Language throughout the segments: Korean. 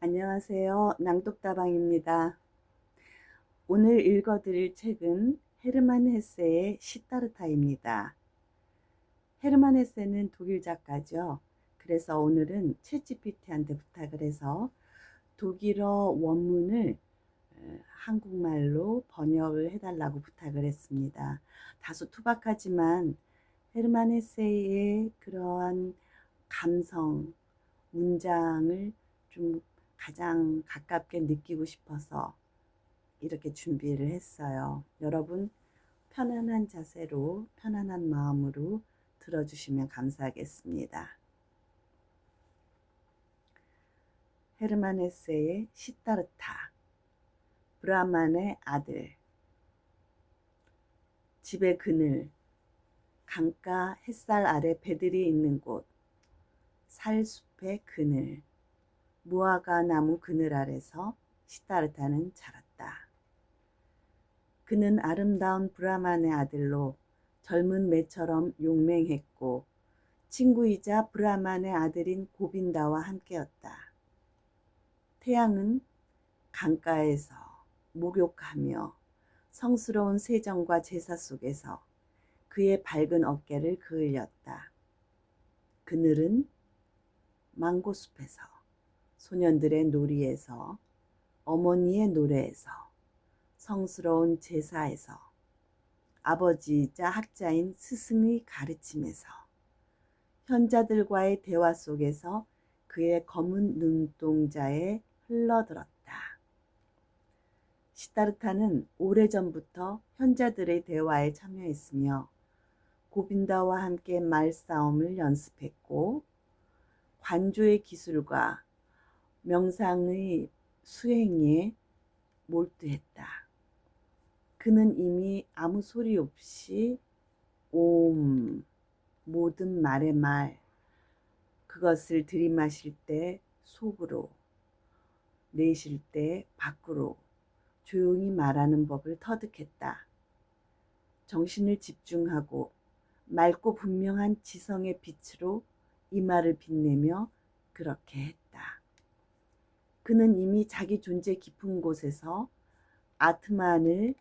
안녕하세요. 낭독다방입니다. 오늘 읽어드릴 책은 헤르만 헤세의 시타르타입니다. 헤르만 헤세는 독일 작가죠. 그래서 오늘은 챗GPT한테 부탁을 해서 독일어 원문을 한국말로 번역을 해달라고 부탁을 했습니다. 다소 투박하지만 헤르만 헤세의 그러한 감성, 문장을 좀 가장 가깝게 느끼고 싶어서 이렇게 준비를 했어요. 여러분 편안한 자세로 편안한 마음으로 들어주시면 감사하겠습니다. 헤르만 헤세의 시타르타. 브라만의 아들. 집의 그늘. 강가 햇살 아래 배들이 있는 곳. 살숲의 그늘. 무화과 나무 그늘 아래서 시타르타는 자랐다. 그는 아름다운 브라만의 아들로 젊은 매처럼 용맹했고 친구이자 브라만의 아들인 고빈다와 함께였다. 태양은 강가에서 목욕하며 성스러운 세정과 제사 속에서 그의 밝은 어깨를 그을렸다. 그늘은 망고숲에서, 소년들의 놀이에서, 어머니의 노래에서, 성스러운 제사에서, 아버지이자 학자인 스승의 가르침에서, 현자들과의 대화 속에서 그의 검은 눈동자에 흘러들었다. 시타르타는 오래전부터 현자들의 대화에 참여했으며 고빈다와 함께 말싸움을 연습했고 관조의 기술과 명상의 수행에 몰두했다. 그는 이미 아무 소리 없이 옴, 모든 말의 말, 그것을 들이마실 때 속으로, 내쉴 때 밖으로 조용히 말하는 법을 터득했다. 정신을 집중하고 맑고 분명한 지성의 빛으로 이마를 빛내며 그렇게 했다. 그는 이미 자기 존재 깊은 곳에서 아트만을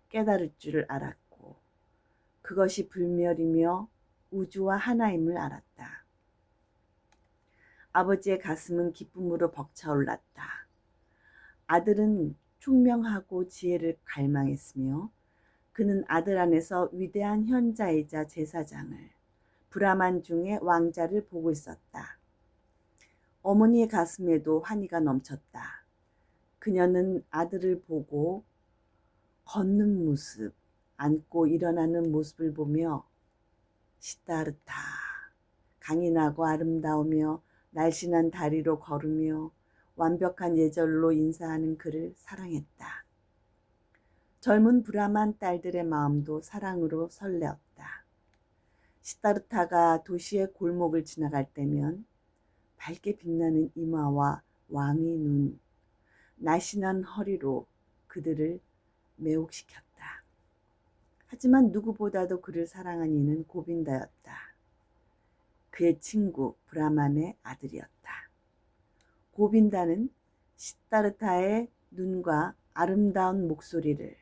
깨달을 줄을 알았고 그것이 불멸이며 우주와 하나임을 알았다. 아버지의 가슴은 기쁨으로 벅차올랐다. 아들은 총명하고 지혜를 갈망했으며 그는 아들 안에서 위대한 현자이자 제사장을, 브라만 중의 왕자를 보고 있었다. 어머니의 가슴에도 환희가 넘쳤다. 그녀는 아들을 보고 걷는 모습, 앉고 일어나는 모습을 보며 시타르타, 강인하고 아름다우며 날씬한 다리로 걸으며 완벽한 예절로 인사하는 그를 사랑했다. 젊은 브라만 딸들의 마음도 사랑으로 설레었다. 시타르타가 도시의 골목을 지나갈 때면 밝게 빛나는 이마와 왕의 눈, 날씬한 허리로 그들을 매혹시켰다. 하지만 누구보다도 그를 사랑한 이는 고빈다였다. 그의 친구 브라만의 아들이었다. 고빈다는 시타르타의 눈과 아름다운 목소리를,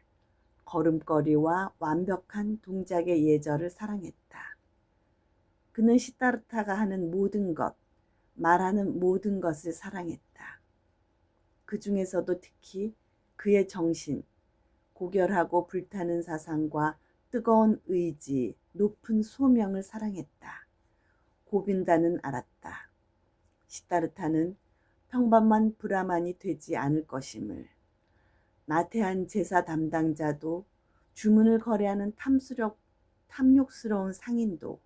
걸음걸이와 완벽한 동작의 예절을 사랑했다. 그는 시타르타가 하는 모든 것, 말하는 모든 것을 사랑했다. 그 중에서도 특히 그의 정신, 고결하고 불타는 사상과 뜨거운 의지, 높은 소명을 사랑했다. 고빈다는 알았다. 시타르타는 평범한 브라만이 되지 않을 것임을. 나태한 제사 담당자도, 주문을 거래하는 탐욕스러운 상인도,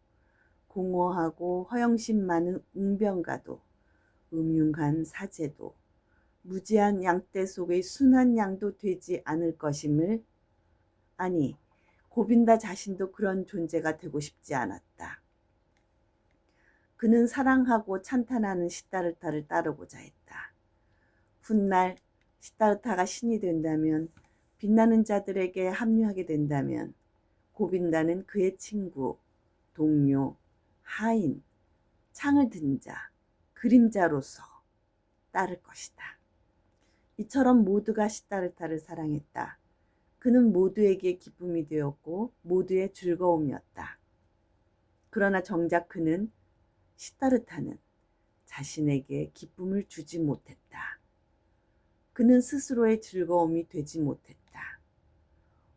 공허하고 허영심 많은 웅변가도, 음흉한 사제도, 무지한 양떼 속의 순한 양도 되지 않을 것임을. 아니, 고빈다 자신도 그런 존재가 되고 싶지 않았다. 그는 사랑하고 찬탄하는 시타르타를 따르고자 했다. 훗날 시타르타가 신이 된다면, 빛나는 자들에게 합류하게 된다면 고빈다는 그의 친구, 동료, 하인, 창을 든 자, 그림자로서 따를 것이다. 이처럼 모두가 시다르타를 사랑했다. 그는 모두에게 기쁨이 되었고 모두의 즐거움이었다. 그러나 정작 그는 시다르타는 자신에게 기쁨을 주지 못했다. 그는 스스로의 즐거움이 되지 못했다.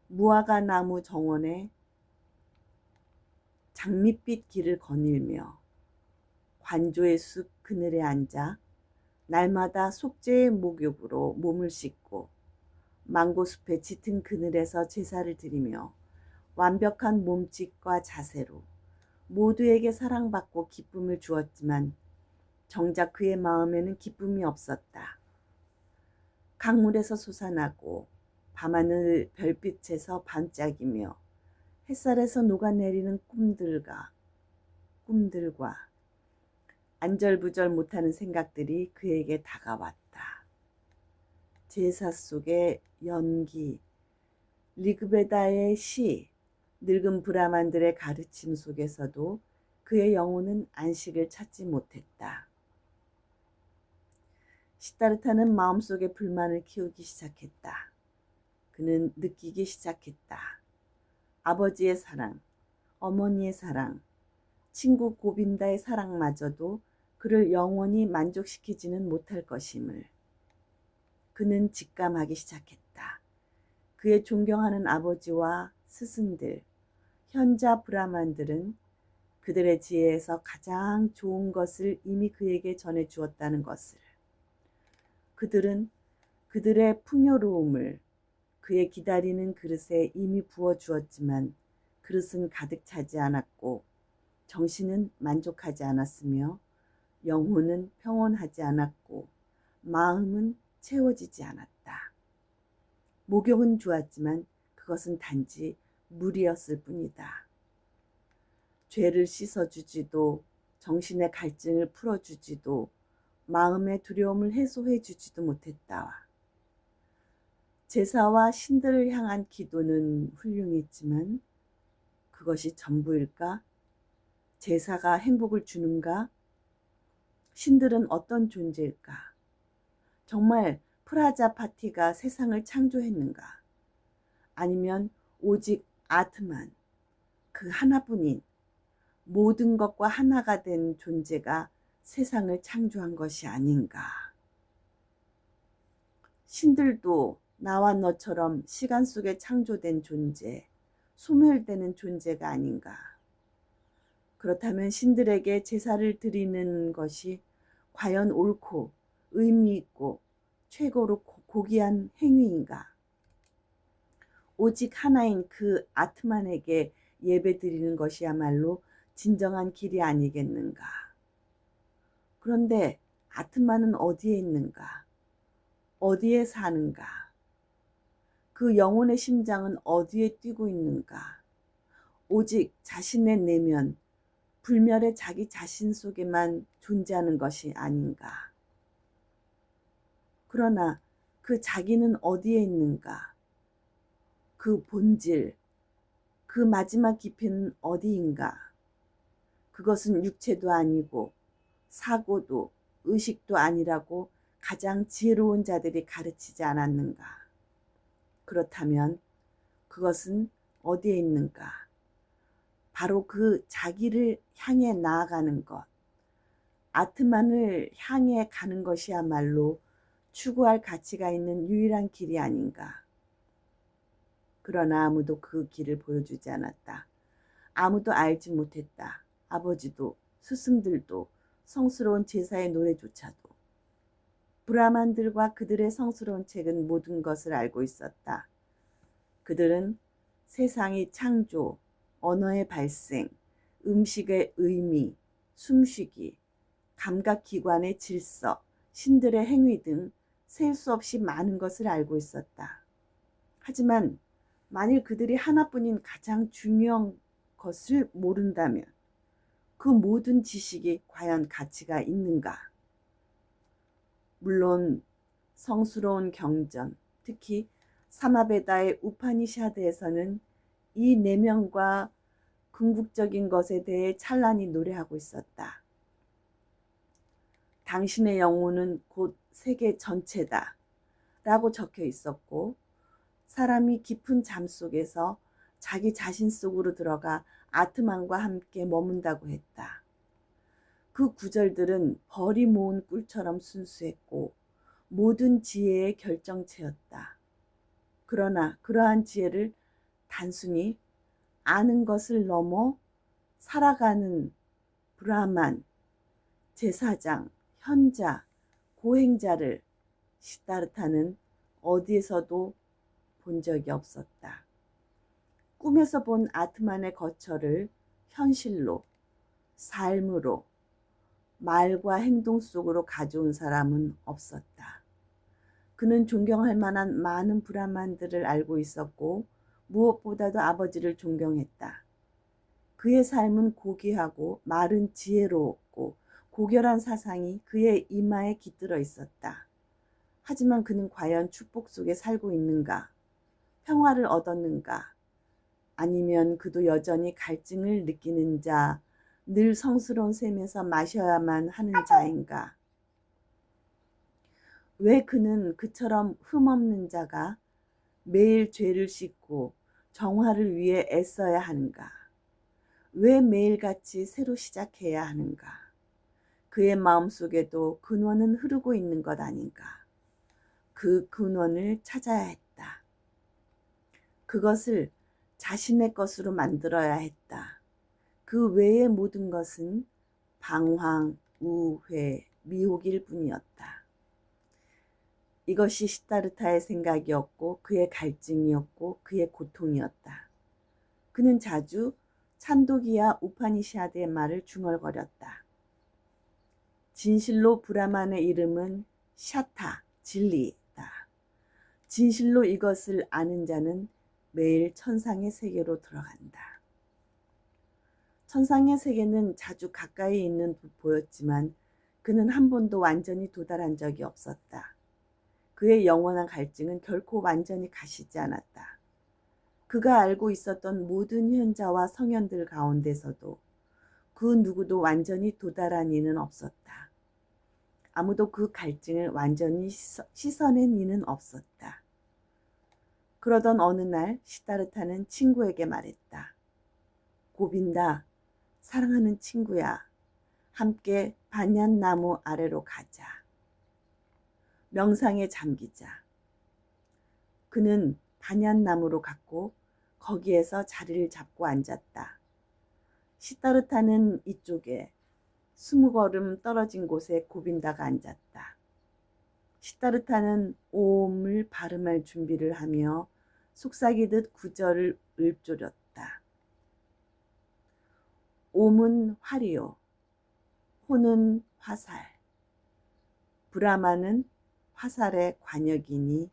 무화과 나무 정원에 장밋빛 길을 거닐며 관조의 숲 그늘에 앉아 날마다 속죄의 목욕으로 몸을 씻고 망고숲의 짙은 그늘에서 제사를 드리며 완벽한 몸짓과 자세로 모두에게 사랑받고 기쁨을 주었지만 정작 그의 마음에는 기쁨이 없었다. 강물에서 솟아나고 밤하늘 별빛에서 반짝이며 햇살에서 녹아내리는 꿈들과 안절부절 못하는 생각들이 그에게 다가왔다. 제사 속의 연기, 리그베다의 시, 늙은 브라만들의 가르침 속에서도 그의 영혼은 안식을 찾지 못했다. 시다르타는 마음속에 불만을 키우기 시작했다. 그는 느끼기 시작했다. 아버지의 사랑, 어머니의 사랑, 친구 고빈다의 사랑마저도 그를 영원히 만족시키지는 못할 것임을 그는 직감하기 시작했다. 그의 존경하는 아버지와 스승들, 현자 브라만들은 그들의 지혜에서 가장 좋은 것을 이미 그에게 전해주었다는 것을, 그들은 그들의 풍요로움을 그의 기다리는 그릇에 이미 부어주었지만 그릇은 가득 차지 않았고 정신은 만족하지 않았으며 영혼은 평온하지 않았고 마음은 채워지지 않았다. 목욕은 좋았지만 그것은 단지 물이었을 뿐이다. 죄를 씻어주지도 정신의 갈증을 풀어주지도 마음의 두려움을 해소해주지도 못했다. 제사와 신들을 향한 기도는 훌륭했지만 그것이 전부일까? 제사가 행복을 주는가? 신들은 어떤 존재일까? 정말 프라자파티가 세상을 창조했는가? 아니면 오직 아트만, 그 하나뿐인 모든 것과 하나가 된 존재가 세상을 창조한 것이 아닌가? 신들도 나와 너처럼 시간 속에 창조된 존재, 소멸되는 존재가 아닌가? 그렇다면 신들에게 제사를 드리는 것이 과연 옳고 의미 있고 최고로 고귀한 행위인가? 오직 하나인 그 아트만에게 예배 드리는 것이야말로 진정한 길이 아니겠는가? 그런데 아트만은 어디에 있는가? 어디에 사는가? 그 영혼의 심장은 어디에 뛰고 있는가? 오직 자신의 내면, 불멸의 자기 자신 속에만 존재하는 것이 아닌가? 그러나 그 자기는 어디에 있는가? 그 본질, 그 마지막 깊이는 어디인가? 그것은 육체도 아니고 사고도 의식도 아니라고 가장 지혜로운 자들이 가르치지 않았는가? 그렇다면 그것은 어디에 있는가? 바로 그 자기를 향해 나아가는 것, 아트만을 향해 가는 것이야말로 추구할 가치가 있는 유일한 길이 아닌가? 그러나 아무도 그 길을 보여주지 않았다. 아무도 알지 못했다. 아버지도 스승들도 성스러운 제사의 노래조차도. 브라만들과 그들의 성스러운 책은 모든 것을 알고 있었다. 그들은 세상의 창조, 언어의 발생, 음식의 의미, 숨쉬기, 감각기관의 질서, 신들의 행위 등 셀 수 없이 많은 것을 알고 있었다. 하지만 만일 그들이 하나뿐인 가장 중요한 것을 모른다면 그 모든 지식이 과연 가치가 있는가? 물론 성스러운 경전, 특히 사마베다의 우파니샤드에서는 이 내면과 궁극적인 것에 대해 찬란히 노래하고 있었다. 당신의 영혼은 곧 세계 전체다 라고 적혀 있었고, 사람이 깊은 잠 속에서 자기 자신 속으로 들어가 아트만과 함께 머문다고 했다. 그 구절들은 벌이 모은 꿀처럼 순수했고 모든 지혜의 결정체였다. 그러나 그러한 지혜를 단순히 아는 것을 넘어 살아가는 브라만, 제사장, 현자, 고행자를 시다르타는 어디에서도 본 적이 없었다. 꿈에서 본 아트만의 거처를 현실로, 삶으로, 말과 행동 속으로 가져온 사람은 없었다. 그는 존경할 만한 많은 브라만들을 알고 있었고 무엇보다도 아버지를 존경했다. 그의 삶은 고귀하고 말은 지혜로웠고 고결한 사상이 그의 이마에 깃들어 있었다. 하지만 그는 과연 축복 속에 살고 있는가? 평화를 얻었는가? 아니면 그도 여전히 갈증을 느끼는 자, 늘 성스러운 셈에서 마셔야만 하는 자인가? 왜 그는 그처럼 흠없는 자가 매일 죄를 씻고 정화를 위해 애써야 하는가? 왜 매일같이 새로 시작해야 하는가? 그의 마음속에도 근원은 흐르고 있는 것 아닌가? 그 근원을 찾아야 했다. 그것을 자신의 것으로 만들어야 했다. 그 외의 모든 것은 방황, 우회, 미혹일 뿐이었다. 이것이 시다르타의 생각이었고 그의 갈증이었고 그의 고통이었다. 그는 자주 찬도기야 우파니샤드의 말을 중얼거렸다. 진실로 브라만의 이름은 샤타, 진리다. 진실로 이것을 아는 자는 매일 천상의 세계로 들어간다. 천상의 세계는 자주 가까이 있는 듯 보였지만 그는 한 번도 완전히 도달한 적이 없었다. 그의 영원한 갈증은 결코 완전히 가시지 않았다. 그가 알고 있었던 모든 현자와 성현들 가운데서도 그 누구도 완전히 도달한 이는 없었다. 아무도 그 갈증을 완전히 씻어낸 이는 없었다. 그러던 어느 날 시다르타는 친구에게 말했다. 고빈다, 사랑하는 친구야. 함께 반얀나무 아래로 가자. 명상에 잠기자. 그는 반얀나무로 갔고 거기에서 자리를 잡고 앉았다. 시다르타는 이쪽에 20걸음 떨어진 곳에 고빈다가 앉았다. 시다르타는 오음을 발음할 준비를 하며 속삭이듯 구절을 읊조렸다. 옴은 활이요, 호는 화살, 브라마는 화살의 관역이니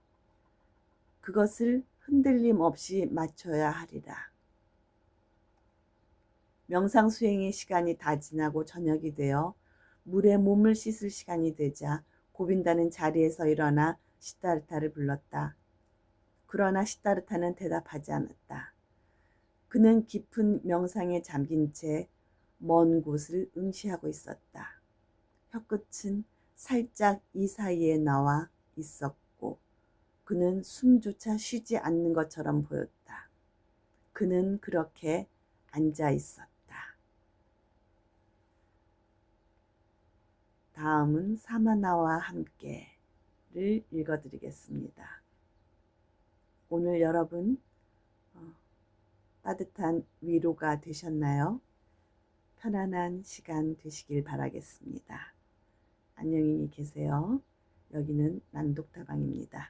그것을 흔들림 없이 맞춰야 하리라. 명상 수행의 시간이 다 지나고 저녁이 되어 물에 몸을 씻을 시간이 되자 고빈다는 자리에서 일어나 시다르타를 불렀다. 그러나 시다르타는 대답하지 않았다. 그는 깊은 명상에 잠긴 채 먼 곳을 응시하고 있었다. 혀끝은 살짝 이 사이에 나와 있었고 그는 숨조차 쉬지 않는 것처럼 보였다. 그는 그렇게 앉아 있었다. 다음은 사마나와 함께를 읽어드리겠습니다. 오늘 여러분 따뜻한 위로가 되셨나요? 편안한 시간 되시길 바라겠습니다. 안녕히 계세요. 여기는 낭독다방입니다.